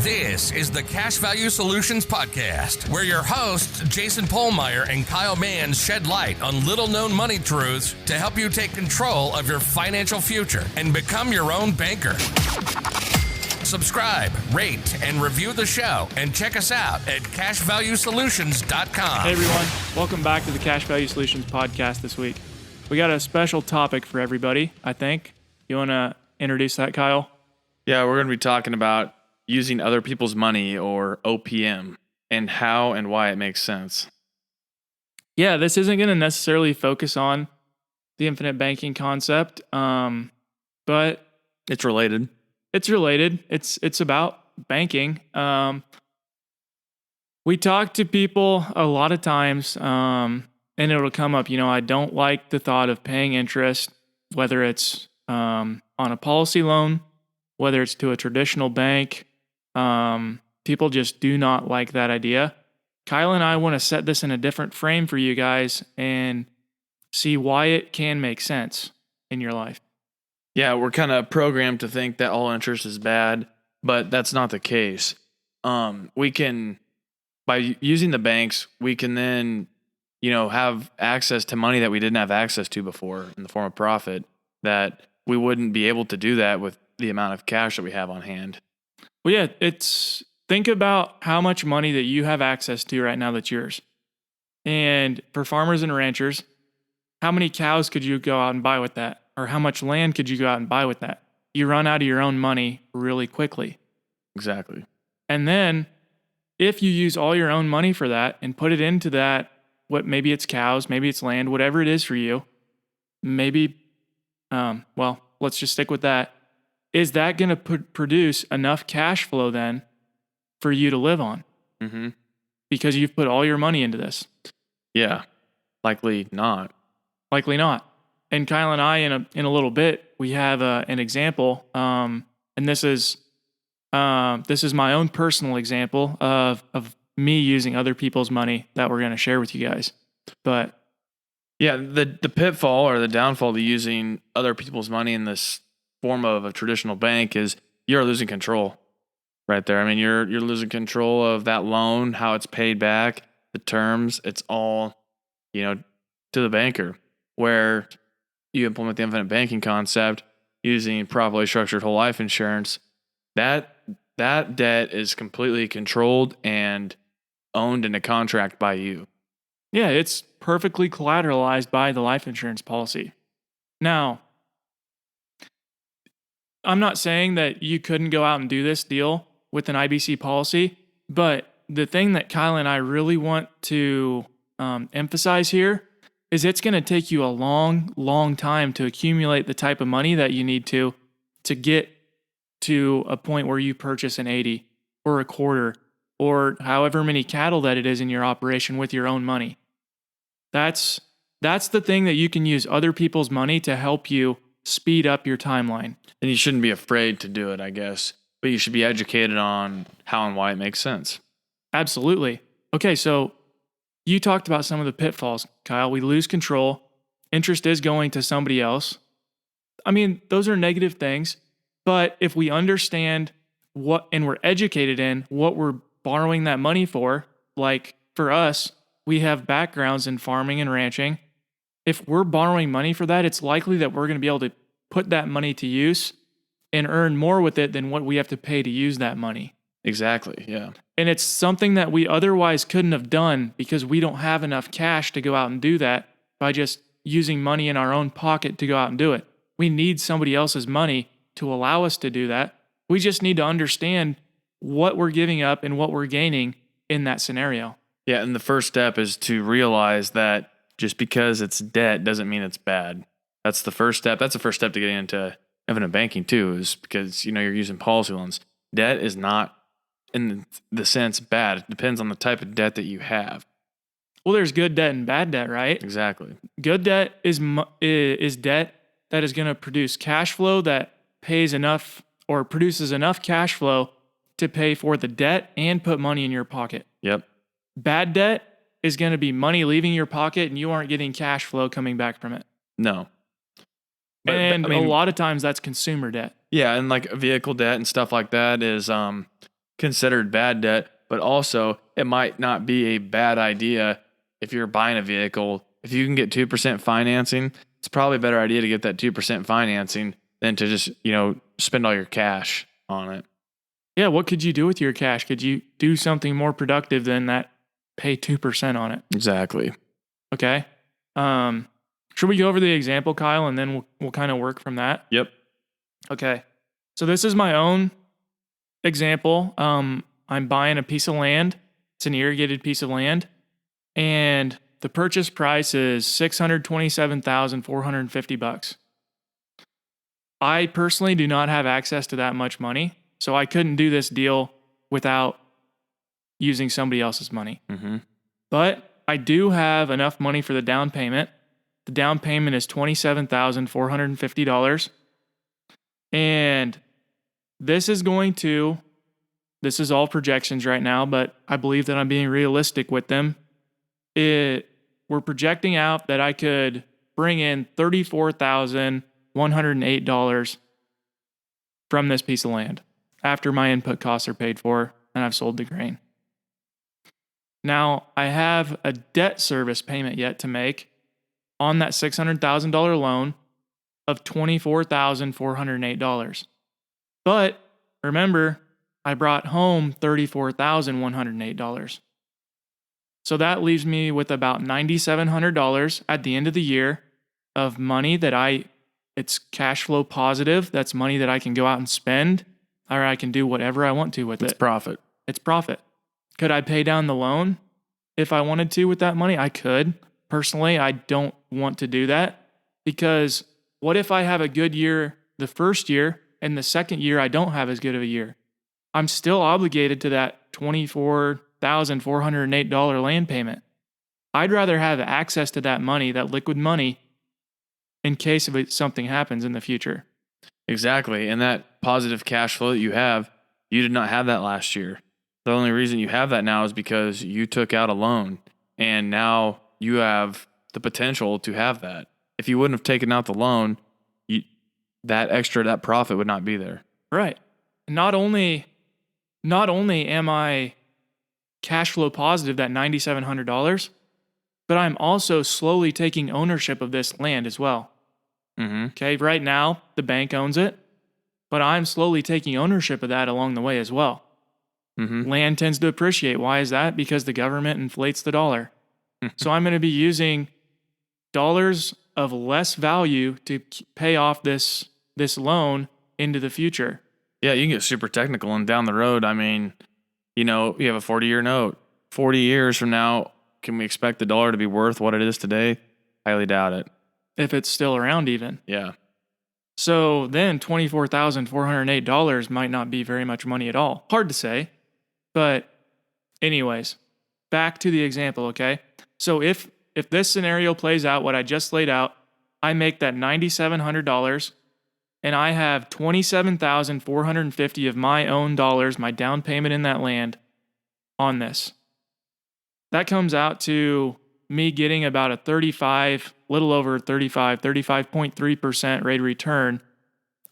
This is the Cash Value Solutions Podcast, where your hosts, Jason Pohlmeyer and Kyle Mann, shed light on little-known money truths to help you take control of your financial future and become your own banker. Subscribe, rate, and review the show, and check us out at cashvaluesolutions.com. Hey, everyone. Welcome back to the Cash Value Solutions Podcast this week. We got a special topic for everybody, I think. You want to introduce that, Kyle? Yeah, we're going to be talking about using other people's money, or OPM, and how and why it makes sense. Yeah, this isn't going to necessarily focus on the infinite banking concept, but It's related. it's related. It's about banking. We talk to people a lot of times, and it'll come up, I don't like the thought of paying interest, whether it's on a policy loan, whether it's to a traditional bank. People just do not like that idea. Kyle and I want to set this in a different frame for you guys and see why it can make sense in your life. Yeah, we're kind of programmed to think that all interest is bad, but that's not the case. We can, by using the banks, we can then, have access to money that we didn't have access to before in the form of profit, that we wouldn't be able to do that with the amount of cash that we have on hand. Well, yeah, think about how much money that you have access to right now that's yours. And for farmers and ranchers, how many cows could you go out and buy with that? Or how much land could you go out and buy with that? You run out of your own money really quickly. Exactly. And then if you use all your own money for that and put it into that, maybe it's cows, maybe it's land, whatever it is for you, maybe, let's just stick with that. Is that going to produce enough cash flow then for you to live on? Mm-hmm. Because you've put all your money into this. Yeah, likely not. Likely not. And Kyle and I, in a little bit, we have an example, and this is my own personal example of me using other people's money that we're going to share with you guys. But yeah, the pitfall or the downfall to using other people's money in this form of a traditional bank is you're losing control right there. I mean, you're losing control of that loan, how it's paid back, the terms. It's all, to the banker. Where you implement the infinite banking concept using properly structured whole life insurance, that debt is completely controlled and owned in a contract by you. Yeah, it's perfectly collateralized by the life insurance policy. Now, I'm not saying that you couldn't go out and do this deal with an IBC policy, but the thing that Kyle and I really want to emphasize here is it's going to take you a long, long time to accumulate the type of money that you need to get to a point where you purchase an 80 or a quarter or however many cattle that it is in your operation with your own money. That's the thing that you can use other people's money to help you speed up your timeline. And you shouldn't be afraid to do it, I guess, but you should be educated on how and why it makes sense. Absolutely. Okay, so you talked about some of the pitfalls, Kyle. We lose control. Interest is going to somebody else. I mean, those are negative things, but if we understand and we're educated in what we're borrowing that money for, like for us, we have backgrounds in farming and ranching. If we're borrowing money for that, it's likely that we're going to be able to put that money to use and earn more with it than what we have to pay to use that money. Exactly, yeah. And it's something that we otherwise couldn't have done because we don't have enough cash to go out and do that by just using money in our own pocket to go out and do it. We need somebody else's money to allow us to do that. We just need to understand what we're giving up and what we're gaining in that scenario. Yeah, and the first step is to realize that just because it's debt doesn't mean it's bad. That's the first step. That's the first step to getting into infinite banking too, is because, you're using policy loans. Debt is not, in the sense, bad. It depends on the type of debt that you have. Well, there's good debt and bad debt, right? Exactly. Good debt is debt that is going to produce cash flow that pays enough or produces enough cash flow to pay for the debt and put money in your pocket. Yep. Bad debt is going to be money leaving your pocket and you aren't getting cash flow coming back from it. No. But a lot of times that's consumer debt. Yeah, and like vehicle debt and stuff like that is considered bad debt, but also it might not be a bad idea if you're buying a vehicle. If you can get 2% financing, it's probably a better idea to get that 2% financing than to just, spend all your cash on it. Yeah, what could you do with your cash? Could you do something more productive than that? Pay 2% on it. Exactly. Okay. Should we go over the example, Kyle, and then we'll kind of work from that? Yep. Okay. So this is my own example. I'm buying a piece of land. It's an irrigated piece of land, and the purchase price is $627,450. I personally do not have access to that much money, so I couldn't do this deal without using somebody else's money. Mm-hmm. But I do have enough money for the down payment. The down payment is $27,450. And this is all projections right now, but I believe that I'm being realistic with them. We're projecting out that I could bring in $34,108 from this piece of land after my input costs are paid for and I've sold the grain. Now, I have a debt service payment yet to make on that $600,000 loan of $24,408. But remember, I brought home $34,108. So that leaves me with about $9,700 at the end of the year of money that it's cash flow positive. That's money that I can go out and spend, or I can do whatever I want to with it. It's profit. It's profit. Could I pay down the loan if I wanted to with that money? I could. Personally, I don't want to do that, because what if I have a good year the first year and the second year I don't have as good of a year? I'm still obligated to that $24,408 land payment. I'd rather have access to that money, that liquid money, in case of something happens in the future. Exactly. And that positive cash flow that you did not have that last year. The only reason you have that now is because you took out a loan, and now you have the potential to have that. If you wouldn't have taken out the loan, that profit would not be there. Right. Not only am I cash flow positive, that $9,700, but I'm also slowly taking ownership of this land as well. Mm-hmm. Okay, right now the bank owns it, but I'm slowly taking ownership of that along the way as well. Mm-hmm. Land tends to appreciate. Why is that? Because the government inflates the dollar. So I'm going to be using dollars of less value to pay off this loan into the future. Yeah, you can get super technical, and down the road, I mean, you have a 40-year note. 40 years from now, can we expect the dollar to be worth what it is today? Highly doubt it. If it's still around even. Yeah. So then $24,408 might not be very much money at all. Hard to say. But anyways, back to the example, okay? So if this scenario plays out, what I just laid out, I make that $9,700, and I have $27,450 of my own dollars, my down payment in that land on this. That comes out to me getting about a 35.3% rate of return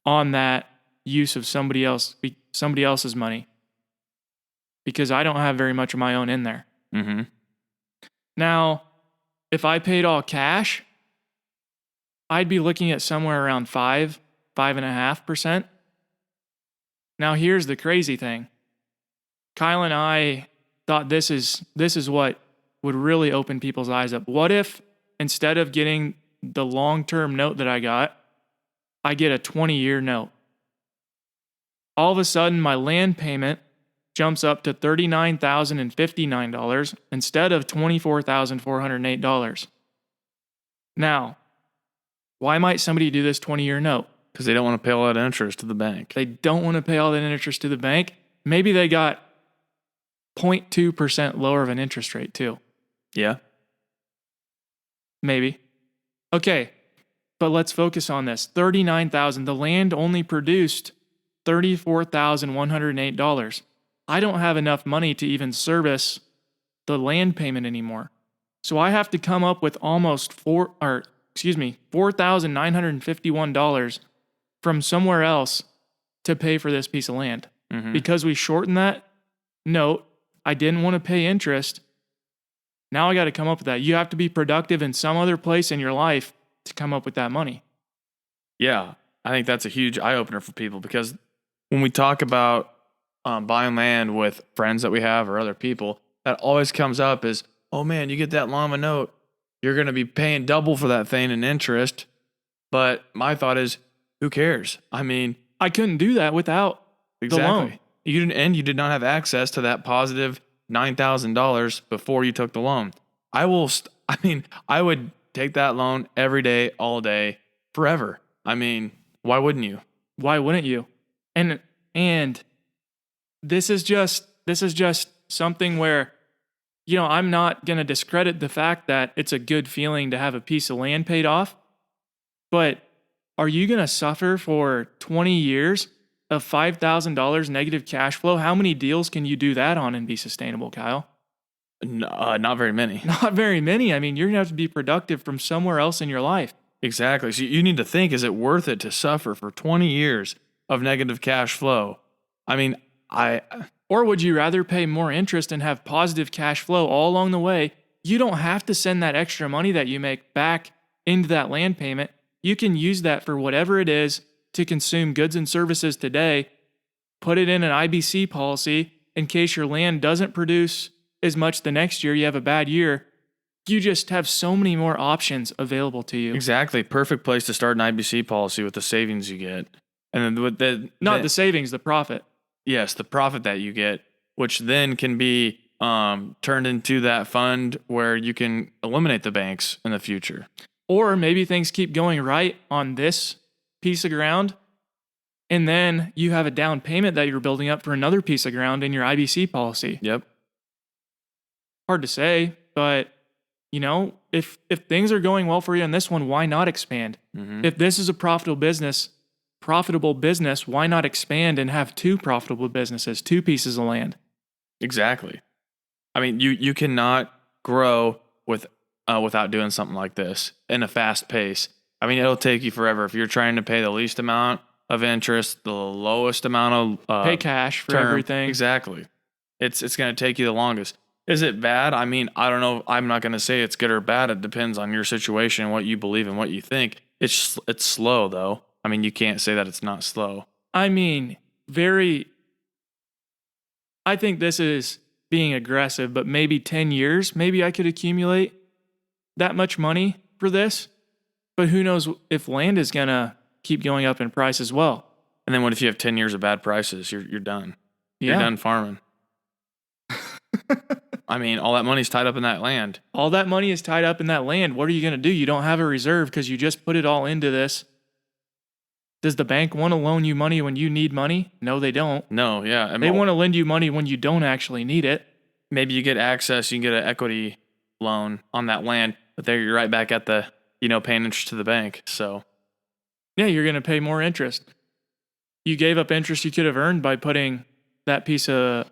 on that use of somebody else's money, because I don't have very much of my own in there. Mm-hmm. Now, if I paid all cash, I'd be looking at somewhere around 5.5%. Now, here's the crazy thing. Kyle and I thought this is what would really open people's eyes up. What if instead of getting the long-term note that I get a 20-year note? All of a sudden, my land payment jumps up to $39,059 instead of $24,408. Now, why might somebody do this 20-year note? Because they don't want to pay all that interest to the bank. They don't want to pay all that interest to the bank. Maybe they got 0.2% lower of an interest rate too. Yeah. Maybe. Okay, but let's focus on this. $39,000. The land only produced $34,108. I don't have enough money to even service the land payment anymore. So I have to come up with almost $4,951 from somewhere else to pay for this piece of land. Mm-hmm. Because we shortened that note. I didn't want to pay interest. Now I got to come up with that. You have to be productive in some other place in your life to come up with that money. Yeah, I think that's a huge eye opener for people, because when we talk about buying land with friends that we have or other people, that always comes up is, oh man, you get that llama note, you're going to be paying double for that thing in interest. But my thought is, who cares? I mean, I couldn't do that without the loan. You did not have access to that positive $9,000 before you took the loan. I would take that loan every day, all day, forever. I mean, why wouldn't you? Why wouldn't you? And this is just something where, I'm not going to discredit the fact that it's a good feeling to have a piece of land paid off, but are you going to suffer for 20 years of $5,000 negative cash flow? How many deals can you do that on and be sustainable, Kyle? No, not very many. Not very many. I mean, you're going to have to be productive from somewhere else in your life. Exactly. So you need to think, is it worth it to suffer for 20 years of negative cash flow? I mean, Or would you rather pay more interest and have positive cash flow all along the way? You don't have to send that extra money that you make back into that land payment. You can use that for whatever it is to consume goods and services today. Put it in an IBC policy in case your land doesn't produce as much the next year, you have a bad year. You just have so many more options available to you. Exactly. Perfect place to start an IBC policy with the savings you get. And then with the savings, the profit. Yes, the profit that you get, which then can be turned into that fund where you can eliminate the banks in the future. Or maybe things keep going right on this piece of ground, and then you have a down payment that you're building up for another piece of ground in your IBC policy. Yep. Hard to say, but if things are going well for you on this one, why not expand? Mm-hmm. If this is a profitable business, why not expand and have two profitable businesses, two pieces of land? Exactly. I mean, you cannot grow without doing something like this in a fast pace. I mean, it'll take you forever if you're trying to pay the least amount of interest, the lowest amount of pay cash for term. everything. Exactly. It's going to take you the longest. Is it bad? I mean, I don't know. I'm not going to say it's good or bad. It depends on your situation, what you believe and what you think. It's slow though. I mean, you can't say that it's not slow. I mean, I think this is being aggressive, but maybe 10 years, maybe I could accumulate that much money for this. But who knows if land is going to keep going up in price as well. And then what if you have 10 years of bad prices? You're done. Yeah. You're done farming. I mean, all that money's tied up in that land. All that money is tied up in that land. What are you going to do? You don't have a reserve because you just put it all into this. Does the bank want to loan you money when you need money? No, they don't. No, yeah. They want to lend you money when you don't actually need it. Maybe you get access, you can get an equity loan on that land, but there you're right back at the, paying interest to the bank. So, yeah, you're going to pay more interest. You gave up interest you could have earned by putting that piece of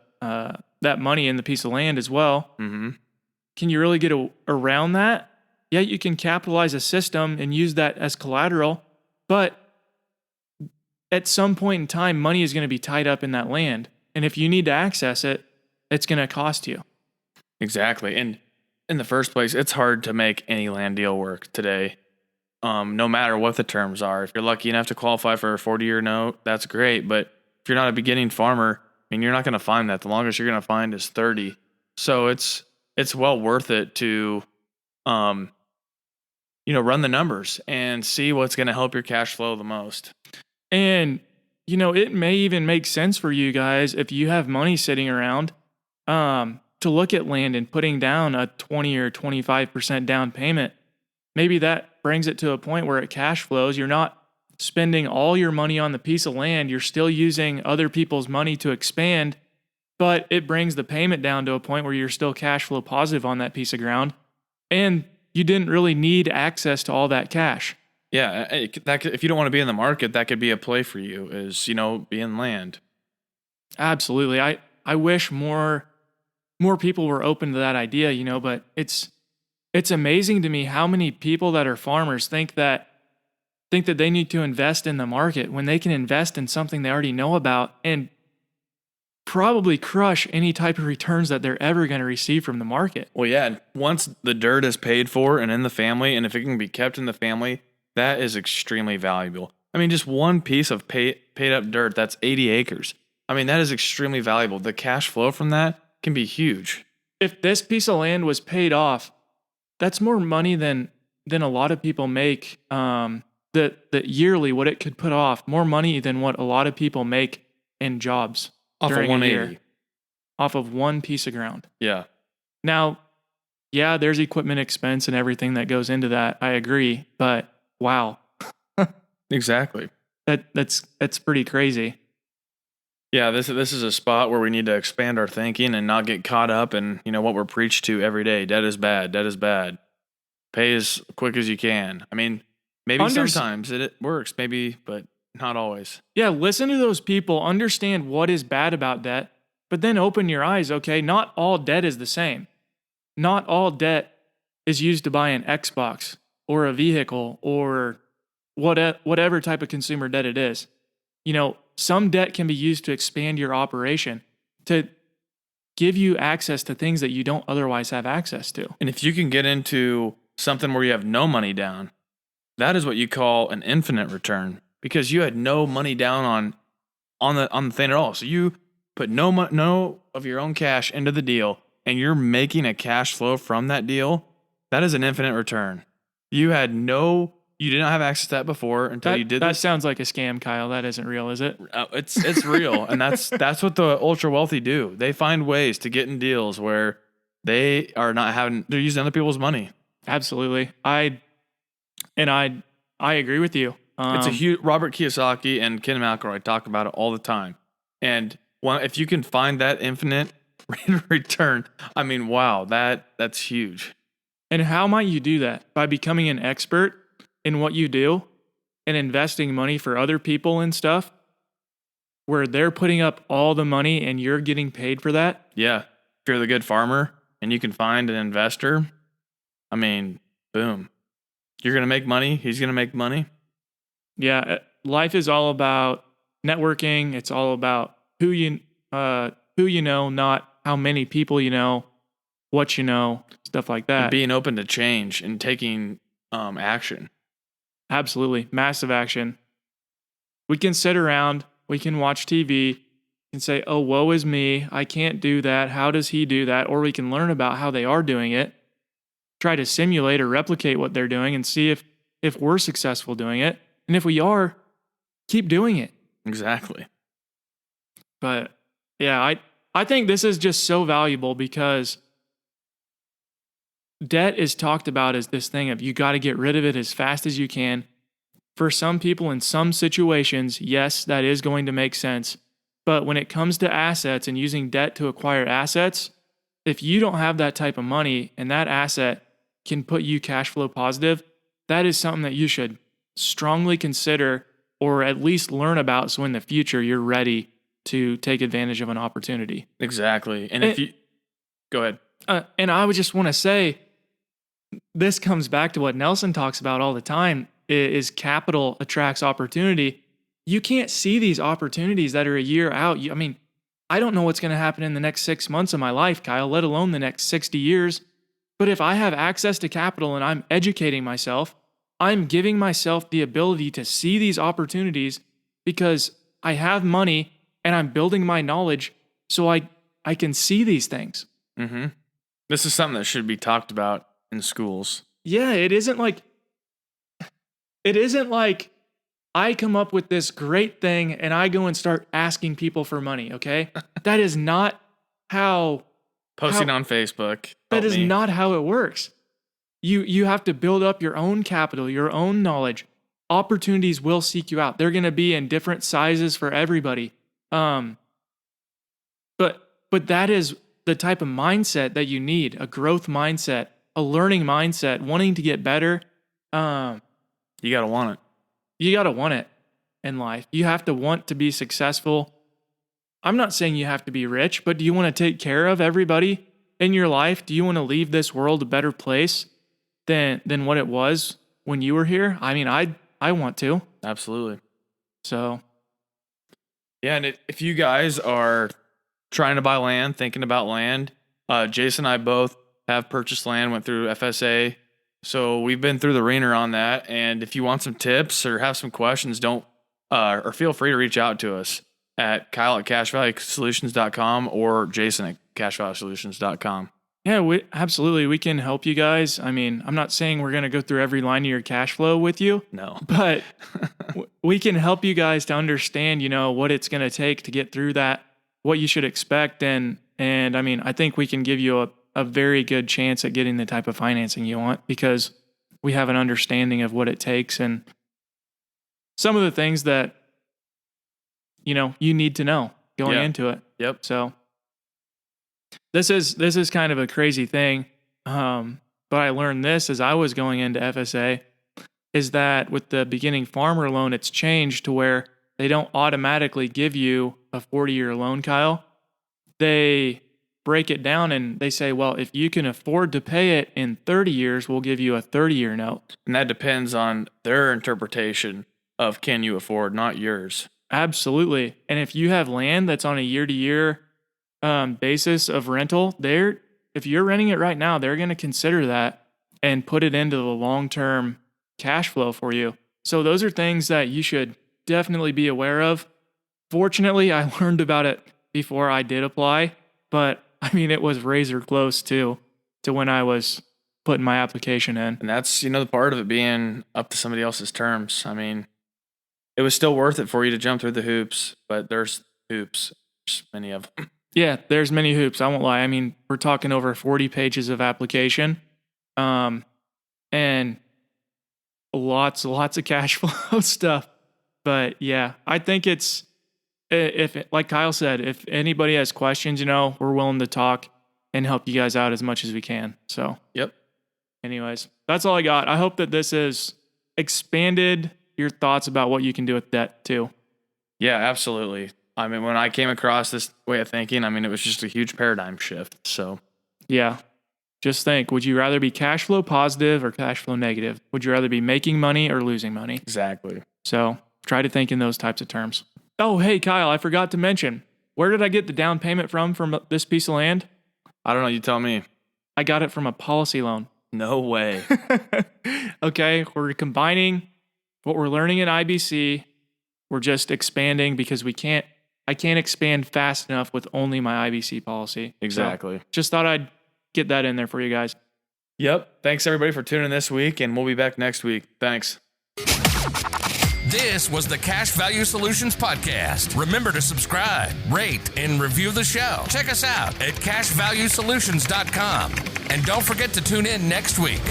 that money in the piece of land as well. Mm-hmm. Can you really get around that? Yeah, you can capitalize a system and use that as collateral, but at some point in time, money is going to be tied up in that land. And if you need to access it, it's going to cost you. Exactly. And in the first place, it's hard to make any land deal work today, no matter what the terms are. If you're lucky enough to qualify for a 40-year note, that's great. But if you're not a beginning farmer, I mean, you're not going to find that. The longest you're going to find is 30. So it's well worth it to, run the numbers and see what's going to help your cash flow the most. And, it may even make sense for you guys if you have money sitting around to look at land and putting down a 20 or 25% down payment. Maybe that brings it to a point where it cash flows. You're not spending all your money on the piece of land. You're still using other people's money to expand, but it brings the payment down to a point where you're still cash flow positive on that piece of ground. And you didn't really need access to all that cash. Yeah, if you don't want to be in the market, that could be a play for you, is, be in land. Absolutely. I wish more people were open to that idea, but it's amazing to me how many people that are farmers think that they need to invest in the market when they can invest in something they already know about and probably crush any type of returns that they're ever going to receive from the market. Well, yeah, once the dirt is paid for and in the family, and if it can be kept in the family, that is extremely valuable. I mean, just one piece of paid up dirt, that's 80 acres. I mean, that is extremely valuable. The cash flow from that can be huge. If this piece of land was paid off, that's more money than a lot of people make. That yearly, what it could put off, more money than what a lot of people make in jobs Off of during a 180. year, off of one piece of ground. Yeah. Now, yeah, there's equipment expense and everything that goes into that. I agree, but wow, Exactly. that's pretty crazy. Yeah, this is a spot where we need to expand our thinking and not get caught up in, what we're preached to every day. Debt is bad. Debt is bad. Pay as quick as you can. I mean, maybe sometimes it works, maybe, but not always. Yeah, listen to those people, understand what is bad about debt, but then open your eyes, okay? Not all debt is the same. Not all debt is used to buy an Xbox or a vehicle or whatever type of consumer debt it is. Some debt can be used to expand your operation, to give you access to things that you don't otherwise have access to. And if you can get into something where you have no money down, that is what you call an infinite return, because you had no money down on the thing at all. So you put no of your own cash into the deal, and you're making a cash flow from that deal. That is an infinite return. You did not have access to that before until you did that this. That sounds like a scam, Kyle. That isn't real, is it? It's real, and that's what the ultra wealthy do. They find ways to get in deals where they are they're using other people's money. Absolutely. I agree with you. It's a huge. Robert Kiyosaki and Ken McElroy talk about it all the time. And if you can find that infinite rate of return, I mean, wow, that's huge. And how might you do that? By becoming an expert in what you do and investing money for other people and stuff, where they're putting up all the money and you're getting paid for that. Yeah. If you're the good farmer and you can find an investor, I mean, boom. You're going to make money. He's going to make money. Yeah. Life is all about networking. It's all about who you know, not how many people you know, what you know, stuff like that. And being open to change and taking action. Absolutely. Massive action. We can sit around, we can watch TV and say, oh, woe is me. I can't do that. How does he do that? Or we can learn about how they are doing it, try to simulate or replicate what they're doing and see if we're successful doing it. And if we are, keep doing it. Exactly. But yeah, I think this is just so valuable because debt is talked about as this thing of you got to get rid of it as fast as you can. For some people in some situations, yes, that is going to make sense. But when it comes to assets and using debt to acquire assets, if you don't have that type of money and that asset can put you cash flow positive, that is something that you should strongly consider or at least learn about so in the future you're ready to take advantage of an opportunity. Exactly. And if you go ahead. And I would just want to say, this comes back to what Nelson talks about all the time, is capital attracts opportunity. You can't see these opportunities that are a year out. I don't know what's going to happen in the next 6 months of my life, Kyle, let alone the next 60 years. But if I have access to capital and I'm educating myself, I'm giving myself the ability to see these opportunities because I have money and I'm building my knowledge so I can see these things. Mm-hmm. This is something that should be talked about in schools. Yeah, it isn't like I come up with this great thing and I go and start asking people for money, okay? That is not how... Posting on Facebook. That is not how it works. You have to build up your own capital, your own knowledge. Opportunities will seek you out. They're going to be in different sizes for everybody. But that is the type of mindset that you need, a growth mindset, a learning mindset, wanting to get better. You got to want it. You got to want it in life. You have to want to be successful. I'm not saying you have to be rich, but do you want to take care of everybody in your life? Do you want to leave this world a better place than what it was when you were here? I want to. Absolutely. So. Yeah, and if you guys are trying to buy land, thinking about land, Jason and I both have purchased land, went through FSA. So we've been through the ringer on that. And if you want some tips or have some questions, or feel free to reach out to us at Kyle@cashvaluesolutions.com or Jason at cashvaluesolutions.com. Yeah, absolutely. We can help you guys. I mean, I'm not saying we're going to go through every line of your cash flow with you. No. But we can help you guys to understand, what it's going to take to get through that, what you should expect. And I mean, I think we can give you a very good chance at getting the type of financing you want because we have an understanding of what it takes and some of the things that, you need to know going into it. Yep. So this is kind of a crazy thing. But I learned this as I was going into FSA is that with the beginning farmer loan, it's changed to where they don't automatically give you a 40-year loan, Kyle. They break it down and they say, well, if you can afford to pay it in 30 years, we'll give you a 30-year note. And that depends on their interpretation of can you afford, not yours. Absolutely. And if you have land that's on a year-to-year basis of rental, if you're renting it right now, they're going to consider that and put it into the long-term cash flow for you. So those are things that you should definitely be aware of. Fortunately, I learned about it before I did apply, but I mean, it was razor close to when I was putting my application in. And that's, the part of it being up to somebody else's terms. I mean, it was still worth it for you to jump through the hoops, but there's hoops, there's many of them. Yeah, there's many hoops. I won't lie. I mean, we're talking over 40 pages of application, and lots of cash flow stuff. But yeah, I think like Kyle said, if anybody has questions, we're willing to talk and help you guys out as much as we can. So, yep. Anyways, that's all I got. I hope that this has expanded your thoughts about what you can do with debt too. Yeah, absolutely. I mean, when I came across this way of thinking, it was just a huge paradigm shift. So, yeah, just think, would you rather be cash flow positive or cash flow negative? Would you rather be making money or losing money? Exactly. So try to think in those types of terms. Oh, hey, Kyle, I forgot to mention, where did I get the down payment from this piece of land? I don't know. You tell me. I got it from a policy loan. No way. Okay, we're combining what we're learning in IBC. We're just expanding because I can't expand fast enough with only my IBC policy. Exactly. So just thought I'd get that in there for you guys. Yep. Thanks everybody for tuning in this week, and we'll be back next week. Thanks. This was the Cash Value Solutions Podcast. Remember to subscribe, rate, and review the show. Check us out at cashvaluesolutions.com. And don't forget to tune in next week.